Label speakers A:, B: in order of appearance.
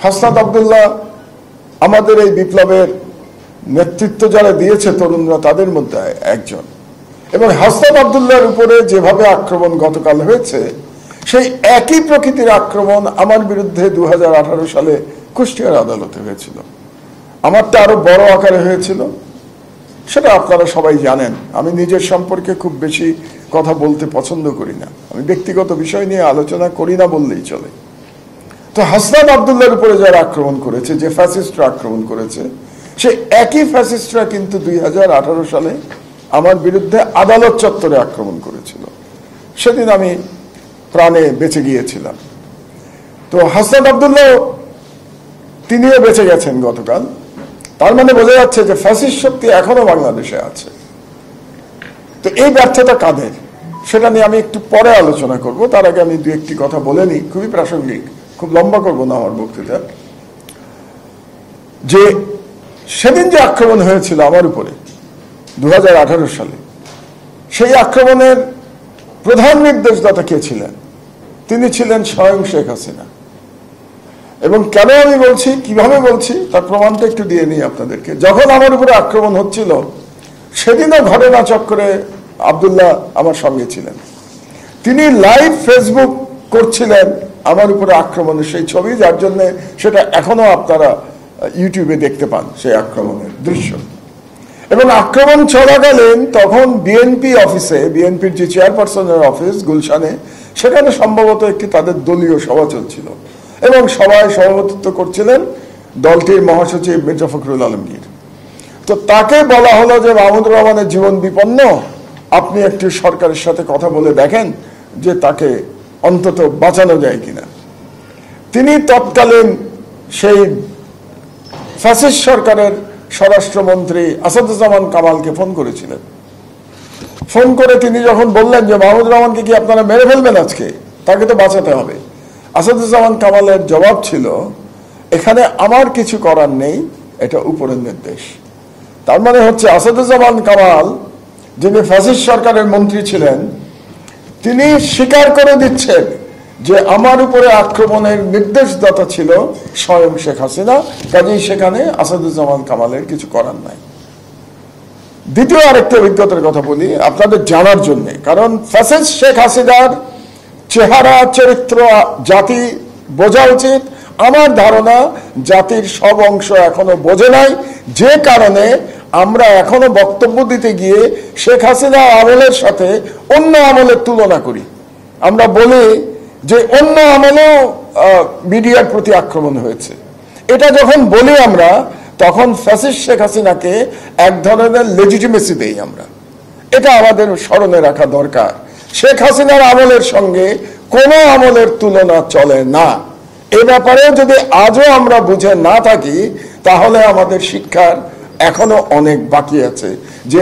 A: হাসনাত আব্দুল্লাহ আমাদের এই বিপ্লবের নেতৃত্ব যারা দিয়েছে তরুণরা তাদের মধ্যে একজন, এবং হাসনাত আব্দুল্লাহর উপরে যেভাবে আক্রমণ গতকাল হয়েছে সেই একই প্রকৃতির আক্রমণ আমার বিরুদ্ধে 2018 সালে কুষ্টিয়ার আদালতে হয়েছিল। আমারটা আরো বড় আকারে হয়েছিল, সেটা আপনারা সবাই জানেন। আমি নিজের সম্পর্কে খুব বেশি কথা বলতে পছন্দ করি না, আমি ব্যক্তিগত বিষয় নিয়ে আলোচনা করি না বললেই চলে। তো হাসনাত আব্দুল্লাহর উপরে যারা আক্রমণ করেছে, যে ফ্যাসিস্টরা আক্রমণ করেছে, সে একই ফ্যাসিস্টরা কিন্তু 2018 সালে আমার বিরুদ্ধে আদালত চত্বরে আক্রমণ করেছিল। সেদিন আমি প্রাণে বেঁচে গিয়েছিলাম। তো হাসনাত আব্দুল্লাহ তিনিও বেঁচে গেছেন গতকাল। তার মানে বোঝা যাচ্ছে যে ফ্যাসিস্ট শক্তি এখনো বাংলাদেশে আছে। তো এই ব্যর্থতা কাদের, সেটা নিয়ে আমি একটু পরে আলোচনা করব। তার আগে আমি দু একটি কথা বলে নিই, খুবই প্রাসঙ্গিক, খুব লম্বা করব না আমার বক্তৃতা। যে সেদিন যে আক্রমণ হয়েছিল আমার উপরে 2018 সালে, সেই আক্রমণের প্রধান নির্দেশদাতা কে ছিলেন? তিনি ছিলেন স্বয়ং শেখ হাসিনা। এবং কেন আমি বলছি, কিভাবে বলছি, তার প্রমাণটা একটু দিয়ে নিই আপনাদেরকে। যখন আমার উপরে আক্রমণ হচ্ছিল সেদিনও ঘটনা চক্রে আব্দুল্লাহ আমার সঙ্গে ছিলেন। তিনি লাইভ ফেসবুক করছিলেন আমার উপরে আক্রমণের সেই ছবি, যার জন্য সেটা এখনো আপনারা ইউটিউবে দেখতে পান, সেই আক্রমণের দৃশ্য। এবং আক্রমণ চলাকালীন তখন বিএনপি অফিসে, বিএনপির যে চেয়ারপারসনের অফিস গুলশানে, সেখানে সম্ভবত একটি তাদের দলীয় সভা চলছিল এবং সভায় সভাপতিত্ব করছিলেন দলটির মহাসচিব মির্জা ফখরুল আলমগীর। তো তাকে বলা হলো যে মাহমুদুর রহমানের জীবন বিপন্ন, আপনি একটু সরকারের সাথে কথা বলে দেখেন যে তাকে অন্তত বাঁচানো যায় কিনা। তিনি তৎকালীন সেই ফ্যাসিস্ট সরকারের স্বরাষ্ট্রমন্ত্রী আসাদুজ্জামান কামালকে ফোন করেছিলেন। ফোন করে তিনি যখন বললেন যে মাহমুদুর রহমানকে কি আপনারা মেরে ফেলবেন আজকে, তাকে তো বাঁচাতে হবে, আসাদুজ্জামান কামালের জবাব ছিল, এখানে আমার কিছু করার নেই, এটা উপরের নির্দেশ। তার মানে হচ্ছে আসাদুজ্জামান কামাল, যিনি ফ্যাসিস্ট সরকারের মন্ত্রী ছিলেন, তিনি স্বীকার করে দিচ্ছেন যে আমার উপরে আক্রমণের নির্দেশদাতা ছিল স্বয়ং শেখ হাসিনা, কাজেই সেখানে আসাদুজ্জামান কামালের কিছু করার নাই। দ্বিতীয় আরেকটা অভিজ্ঞতার কথা বলি আপনাদের জানার জন্য, কারণ ফ্যাসিস্ট শেখ হাসিনার চেহারা চরিত্র জাতি বোঝা উচিত। আমার ধারণা জাতির সব অংশ এখনো বোঝে নাই, যে কারণে আমরা এখনো বক্তব্য দিতে গিয়ে শেখ হাসিনা আমলের সাথে অন্য আমলের তুলনা করি। আমরা বলি যে অন্য আমলেও মিডিয়ার প্রতি আক্রমণ হয়েছে। এটা যখন বলি আমরা, তখন ফ্যাসিস্ট শেখ হাসিনাকে এক ধরনের লেজিটিমেসি দেই আমরা। এটা আমাদের স্মরণে রাখা দরকার। শেখ হাসিনার আমলের সঙ্গে কোনো আমলের তুলনা চলে না। এ ব্যাপারে যদি আজও আমরা বুঝে না থাকি, তাহলে আমাদের শিক্ষার এখনো অনেক বাকি আছে। যে